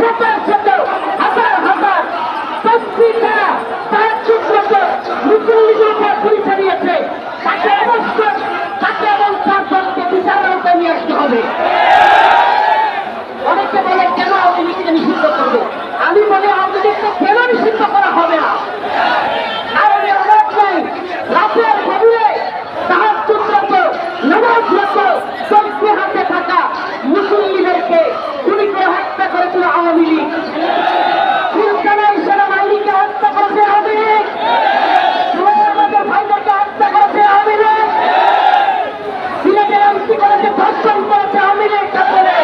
শত শত হাজার হাজার পত্রিকা তার চুক্ত মুসলিমদের উপর পরীক্ষা দিয়েছে, তাকে অবশ্যই তাকে এবং তার দলকে বিচারের উপরে নিয়ে আসতে হবে। অনেকে বলে কেন আওয়ামী লীগকে নিষিদ্ধ করবে, আমি বলি আওয়ামী লীগকে কেন নিষিদ্ধ করা হবে না, কারণ অনেক নাই রাতের গভীরে তাহাজ্জুদরত নামাজরত চোখে হাতে থাকা মুসলিমদেরকে গুলি করে হত্যা করেছিল আওয়ামী লীগ। পিলখানায় সেনাবাহিনীকে হত্যা করেছে আওয়ামী লীগ, আমাদের ভাইদেরকে হত্যা করেছে আওয়ামী লীগ, সিলেটের এমপি করেছে ধর্ষণ করেছে আওয়ামী লীগ ছাত্ররে,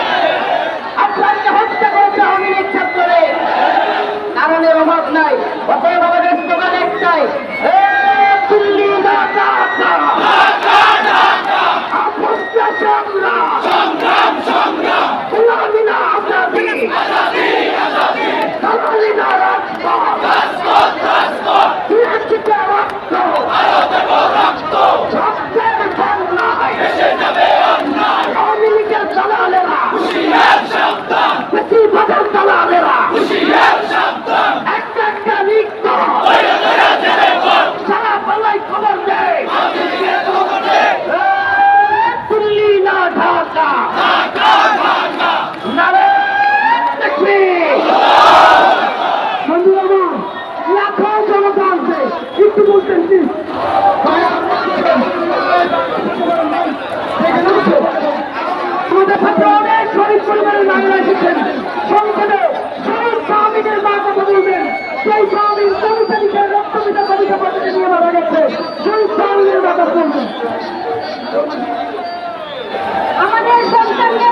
আপনাকে হত্যা করেছে আওয়ামী লীগ ছাত্ররে। কারণের অভাব নাই, অতএব আমাদের স্লোগান একটাই, দিল্লি না ঢাকা, আপসটা সংগ্রাম, গোলামি না আজাদি, দালালি না রাজপথ, দিয়েছে রক্ত, রক্তের বন্যায় আওয়ামী লীগের দালালেরা, বেশিরভাগের দালালেরা একটা একটা লীগ সারা পাল্লাই খবর দেয়, দিল্লি না ঢাকা, নারে তাকবীর। বন্ধুরা আমার লাখো জনতা আছে, একটু বলতেন প্লিজ। আমাদের সাথে অনেক শরীফ পরিবারের নারীরা এসেছেন, সংসদে শরীফ স্বামীদের মা কথা বলবেন, সেই স্বামীর কবিতাকে রক্তপিতা কবিতা পদ্ধতি নিয়ে মারা গেছে, শরীফ স্বামীদের মা কথা বলবেন। আমাদের সন্তানদের